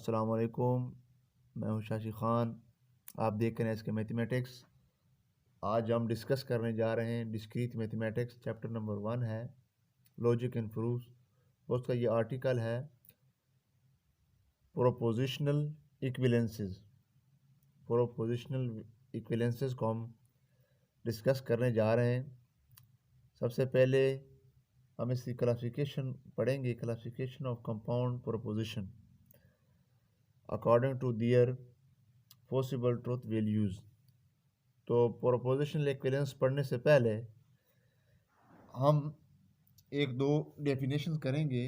अस्सलाम वालेकुम। मैं हूं शाशी ख़ान। आप देख रहे हैं इसके मैथमेटिक्स। आज हम डिस्कस करने जा रहे हैं डिस्क्रीट मैथमेटिक्स। चैप्टर नंबर 1 है लॉजिक एंड प्रूफ्स। उसका ये आर्टिकल है प्रोपोजिशनल इक्विवेलेंसेस। प्रोपोजिशनल इक्विवेलेंसेस को हम डिस्कस करने जा रहे हैं। सबसे पहले हम इसकी क्लासिफिकेशन पढ़ेंगे, classification of compound proposition according to their possible truth values. तो प्रोपोजिशनल इक्विवेलेंस पढ़ने से पहले हम एक दो डेफिनेशन करेंगे।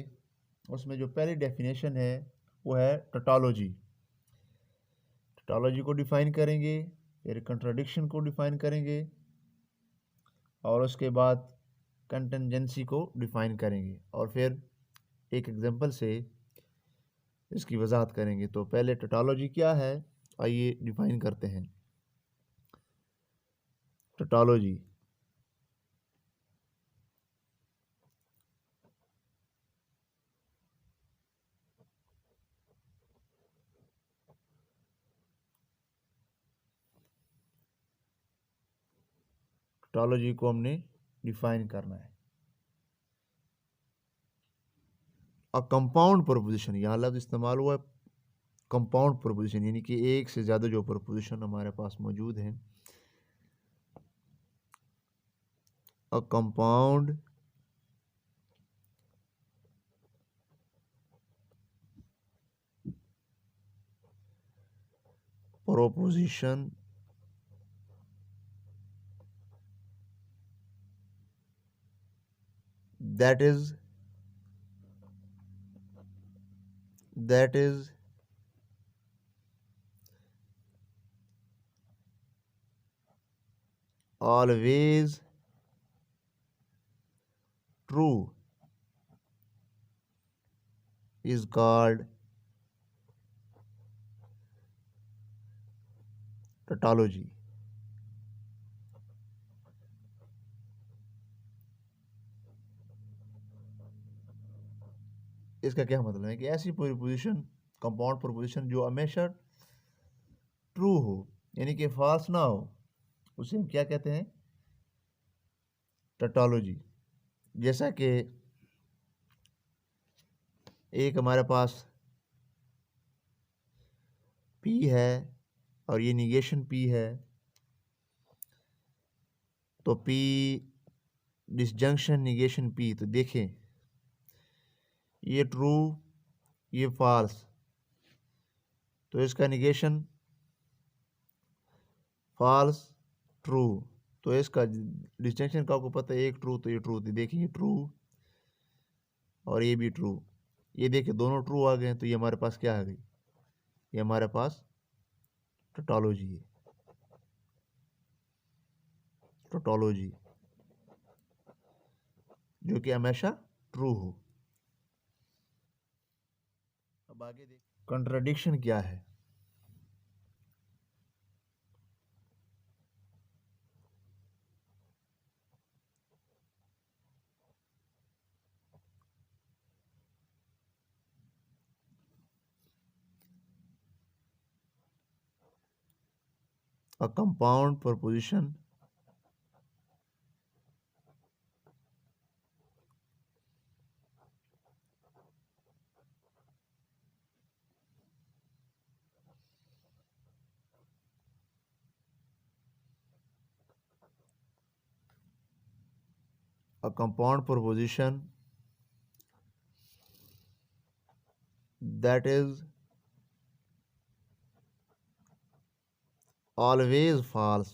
उसमें जो पहली डेफिनेशन है वो है टोटोलॉजी। टोटोलॉजी को डिफ़ाइन करेंगे, फिर कंट्राडिक्शन को डिफ़ाइन करेंगे और उसके बाद कंटिंजेंसी को डिफ़ाइन करेंगे और फिर एक एग्जांपल से इसकी वजाहत करेंगे। तो पहले टोटोलॉजी क्या है, आइए डिफ़ाइन करते हैं। टोटोलॉजी टोटोलॉजी को हमने डिफ़ाइन करना है। अ कंपाउंड प्रोपोजिशन, यहाँ लफ्ज़ इस्तेमाल हुआ है कंपाउंड प्रोपोजिशन, यानी कि एक से ज़्यादा जो प्रोपोजिशन हमारे पास मौजूद हैं। A compound proposition that is always true is called tautology। इसका क्या मतलब है कि ऐसी प्रोपोजिशन, कंपाउंड प्रोपोजिशन जो हमेशा ट्रू हो, यानी कि फॉल्स ना हो, उसे हम क्या कहते हैं, टोटोलॉजी। जैसा कि एक हमारे पास P है और ये निगेशन P है, तो P डिसजंक्शन निगेशन P, तो देखें ये ट्रू ये फॉल्स, तो इसका निगेशन फॉल्स ट्रू, तो इसका डिस्टिंक्शन का आपको पता है, एक ट्रू तो ये ट्रू, देखिए ये ट्रू और ये भी ट्रू, ये देखिए दोनों ट्रू आ गए हैं, तो ये हमारे पास क्या आ गई, ये हमारे पास टोटोलॉजी है। टोटोलॉजी जो कि हमेशा ट्रू हो। अब आगे देख कंट्राडिक्शन क्या है। A compound proposition a compound proposition that is always false,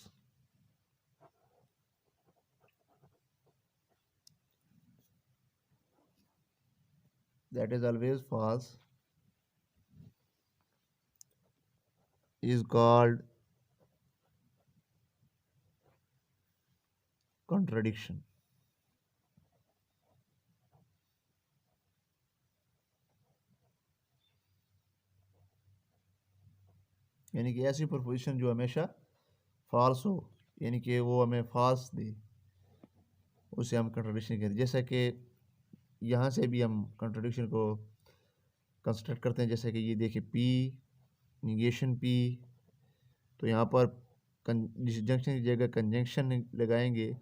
that is always false is called contradiction। यानी कि ऐसी प्रोपोजिशन जो हमेशा फॉल्स हो, यानी कि वो हमें फॉल्स दे, उसे हम कंट्राडिक्शन कहते हैं। जैसा कि यहाँ से भी हम कंट्राडिक्शन को कंस्ट्रक्ट करते हैं। जैसे कि ये देखिए पी निगेशन पी, तो यहाँ पर डिसजंक्शन की जगह कंजंक्शन लगाएंगे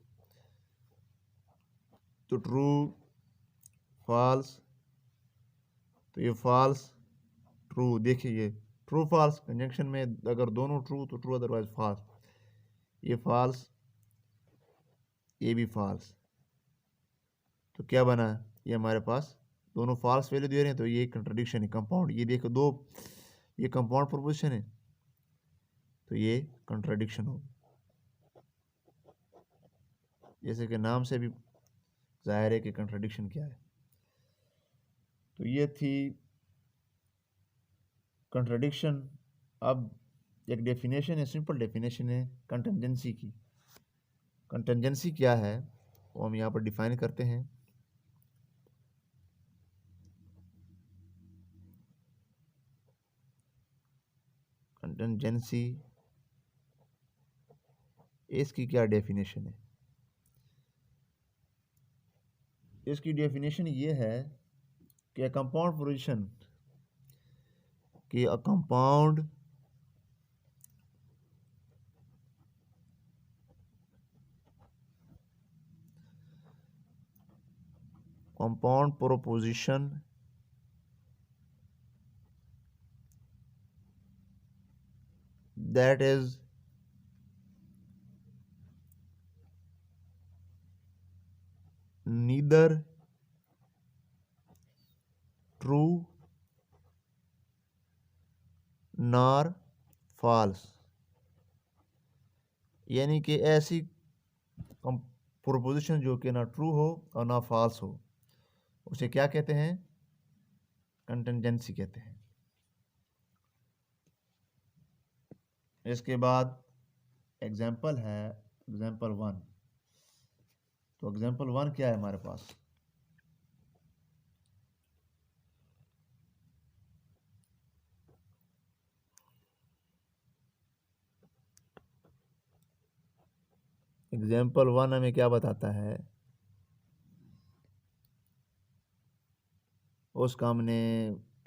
तो ट्रू फॉल्स, तो ये फॉल्स ट्रू। देखिए ये ट्रू फॉल्स कंजंक्शन में अगर दोनों ट्रू तो ट्रू, अदरवाइज फॉल्स। ये फॉल्स, ये भी फॉल्स, तो क्या बना, ये हमारे पास दोनों फॉल्स वैल्यू दे रहे हैं, तो ये कंट्राडिक्शन है कंपाउंड। ये देखो दो, ये कंपाउंड प्रोपोजिशन है, तो ये कंट्राडिक्शन हो। जैसे कि नाम से भी जाहिर है कि कंट्राडिक्शन क्या है। तो ये थी कंट्राडिक्शन। अब एक डेफिनेशन है, सिंपल डेफिनेशन है कंटिंजेंसी की। कंटिंजेंसी क्या है वो हम यहाँ पर डिफाइन करते हैं। कंटिंजेंसी, इसकी क्या डेफिनेशन है? इसकी डेफिनेशन ये है कि कंपाउंड प्रोपोजिशन कि a compound proposition that is neither true nor false, यानी कि ऐसी प्रोपोजिशन जो कि ना ट्रू हो और ना फॉल्स हो, उसे क्या कहते हैं? कंटिंजेंसी कहते हैं। इसके बाद एग्जाम्पल है एग्जाम्पल 1। तो एग्जाम्पल 1 क्या है हमारे पास? एग्जाम्पल 1 हमें क्या बताता है? उसका हमने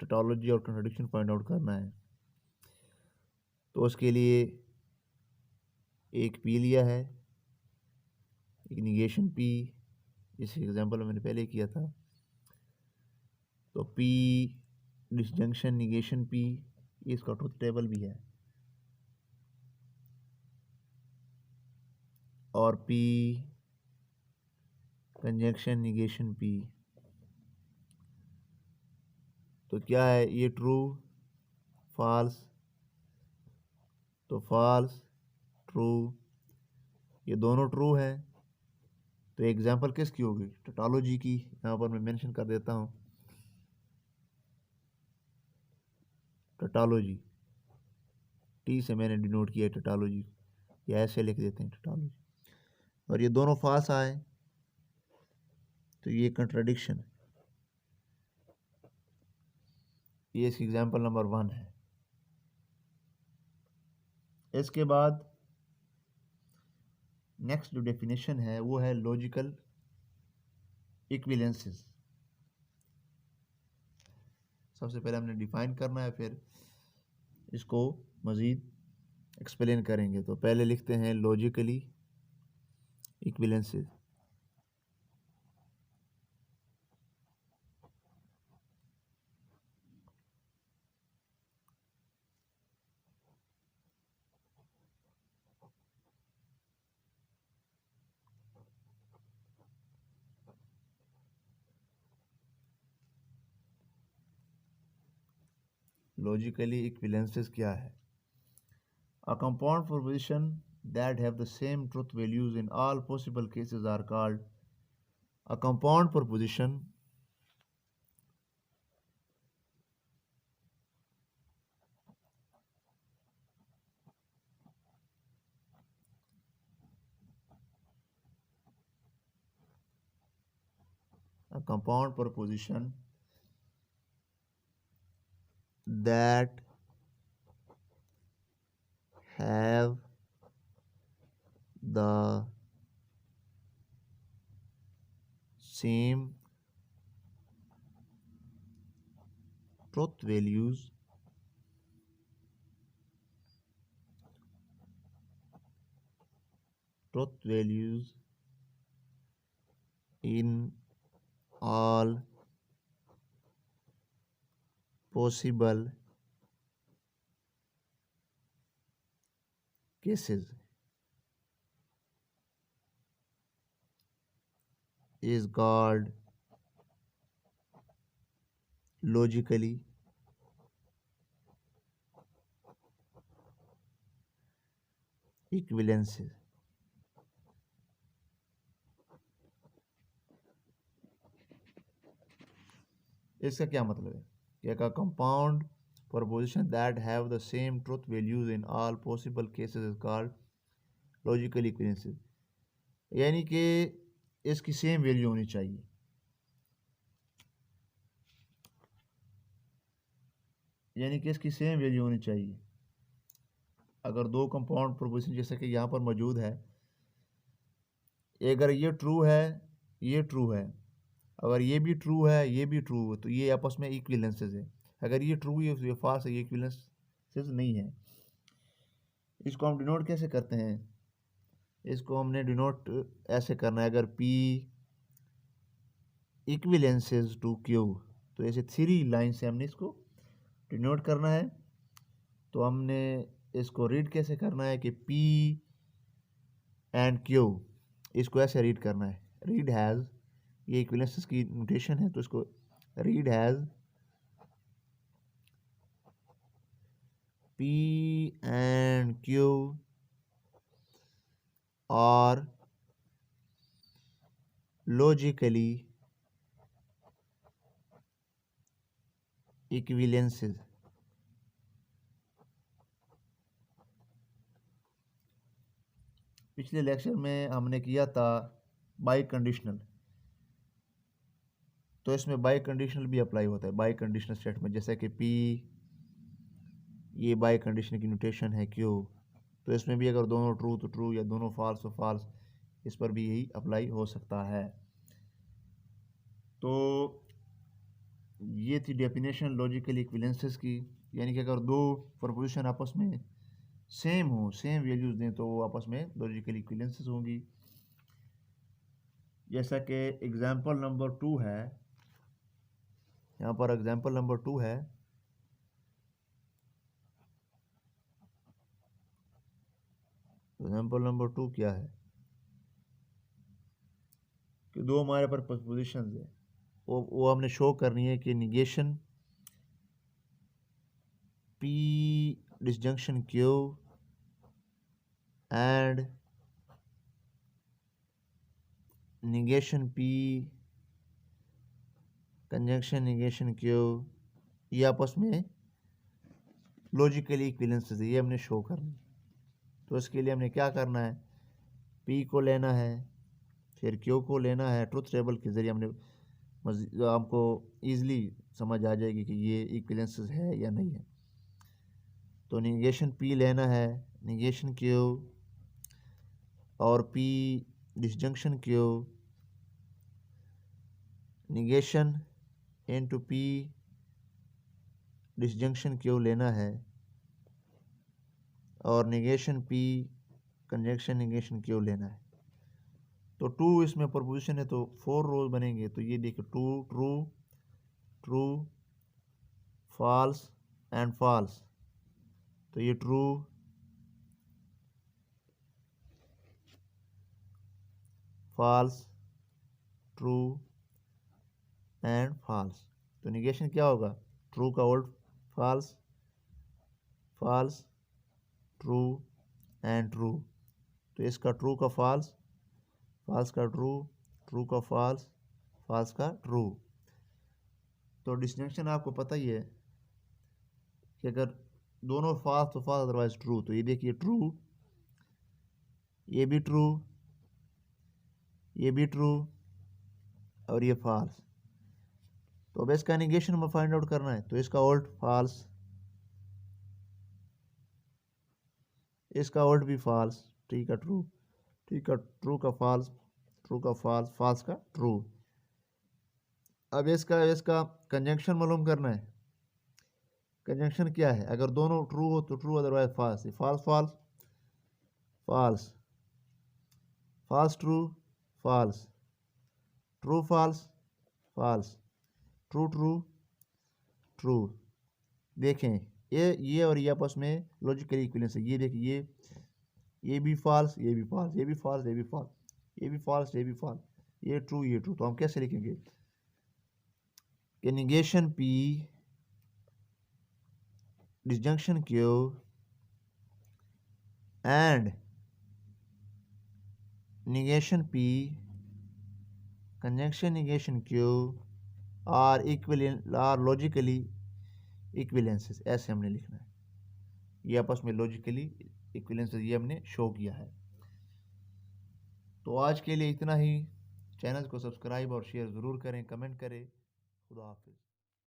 टोटोलॉजी और कंट्राडिक्शन फाइंड आउट करना है। तो उसके लिए एक पी लिया है, एक निगेशन पी, इस एग्जाम्पल में मैंने पहले किया था। तो पी डिसजंक्शन निगेशन पी, इसका ट्रुथ टेबल भी है। और पी कंजंक्शन निगेशन पी, तो क्या है ये? ट्रू फॉल्स, तो फॉल्स ट्रू, ये दोनों ट्रू है। तो एग्जाम्पल किसकी होगी? टोटोलॉजी की। यहाँ पर मैं मेंशन कर देता हूँ टोटोलॉजी, टी से मैंने डिनोट किया टोटोलॉजी, या ऐसे लिख देते हैं टोटोलॉजी। और ये दोनों फॉल्स आए तो ये कंट्राडिक्शन, ये इसकी एग्जाम्पल नंबर 1 है। इसके बाद नेक्स्ट जो डेफिनेशन है वो है लॉजिकल इक्विवेलेंसेस। सबसे पहले हमने डिफाइन करना है, फिर इसको मज़ीद एक्सप्लेन करेंगे। तो पहले लिखते हैं लॉजिकली इक्विवेलेंसेस। लॉजिकली इक्विवेलेंसेस क्या है? A compound proposition that have the same truth values in all possible cases are called a compound proposition a compound proposition that have the same truth values in all possible cases is called logically equivalences. इसका क्या मतलब है कि a compound proposition that have the same truth values in all possible cases is called logical equivalences. यानी कि इसकी same value होनी चाहिए। यानी कि इसकी सेम वैल्यू होनी चाहिए। अगर दो कंपाउंड प्रोपोजिशन जैसे कि यहाँ पर मौजूद है, अगर ये ट्रू है, ये ट्रू है, अगर ये भी ट्रू है, ये भी ट्रू है, तो ये आपस में इक्विवेलेंसेस है। अगर ये ट्रू है, ये फॉल्स है, ये इक्विवेलेंसेस नहीं है। इसको हम डिनोट कैसे करते हैं? इसको हमने डिनोट ऐसे करना है, अगर P इक्विवेलेंसेस टू Q, तो ऐसे 3 लाइन से हमने इसको डिनोट करना है। तो हमने इसको रीड कैसे करना है कि P एंड Q, इसको ऐसे रीड करना है, रीड हैज़, ये इक्विवेलेंसेस की नोटेशन है, तो इसको read has P and Q are logically equivalences. पिछले लेक्चर में हमने किया था बाई कंडीशनल, तो इसमें बाई कंडीशनल भी अप्लाई होता है। बाई कंडीशनल स्टेटमेंट जैसे कि P, ये बाई कंडीशनल की नोटेशन है Q, तो इसमें भी अगर दोनों ट्रू तो ट्रू या दोनों फॉल्स तो फॉल्स, इस पर भी यही अप्लाई हो सकता है। तो ये थी डेफिनेशन लॉजिकल इक्विवेलेंसेस की, यानी कि अगर दो प्रोपोजिशन आपस में सेम हो, सेम वैल्यूज दें, तो वो आपस में लॉजिकल इक्विवेलेंसेस होंगी। जैसा कि एग्जाम्पल नंबर 2 है, यहाँ पर एग्जाम्पल नंबर 2 है। एग्जाम्पल नंबर 2 क्या है कि दो हमारे पर प्रोपोजिशंस है, वो हमने शो करनी है कि negation P disjunction Q and negation P conjunction negation Q, ये आपस में लॉजिकली इक्विवेलेंसेस है, ये हमने शो करना है। तो इसके लिए हमने क्या करना है, P को लेना है, फिर Q को लेना है। ट्रुथ टेबल के ज़रिए हमने आपको ईज़िली समझ आ जाएगी कि ये इक्विवेलेंसेस है या नहीं है। तो निगेशन P लेना है, निगेशन Q और P disjunction Q, negation into P disjunction Q लेना है, और negation P conjunction negation Q लेना है। तो 2 इसमें प्रोपोजिशन है, तो 4 रोज बनेंगे। तो ये देखिए 2 true, true, false and false, तो ये true, false, true and false. तो निगेशन क्या होगा, ट्रू का उल्ट false, false, true and true. तो इसका ट्रू का फॉल्स, फॉल्स का ट्रू, ट्रू का फॉल्स, फॉल्स का ट्रू। तो डिस्टिंक्शन आपको पता ही है कि अगर दोनों फॉल्स तो फॉल्स, अदरवाइज ट्रू। तो ये देखिए ट्रू, ये भी ट्रू, ये भी ट्रू और ये फॉल्स। तो अब इसका निगेशन हमें फाइंड आउट करना है, तो इसका उल्ट फॉल्स, इसका उल्ट भी फॉल्स, ठीक है ट्रू, ठीक है ट्रू का फॉल्स, ट्रू का फॉल्स, फॉल्स का ट्रू। अब इसका कंजंक्शन मालूम करना है, कंजंक्शन क्या है, अगर दोनों ट्रू हो तो true, otherwise false. False false false, false true false, true false false, true true true. देखें ये और ये आपस में लॉजिकली इक्विवेलेंस है। ये देखिए ये भी फॉल्स, ये भी फॉल्स, ये भी फॉल्स, ये भी फॉल्स, ये भी फॉल्स, ये भी फॉल्स, ये ट्रू, ये ट्रू। तो हम कैसे लिखेंगे कि negation P disjunction Q and negation P conjunction negation Q are equivalent are logically equivalences, ऐसे हमने लिखना है। ये आपस में लॉजिकली इक्विवेलेंसेस ये हमने शो किया है। तो आज के लिए इतना ही। चैनल को सब्सक्राइब और शेयर ज़रूर करें, कमेंट करें। खुदा हाफिज़।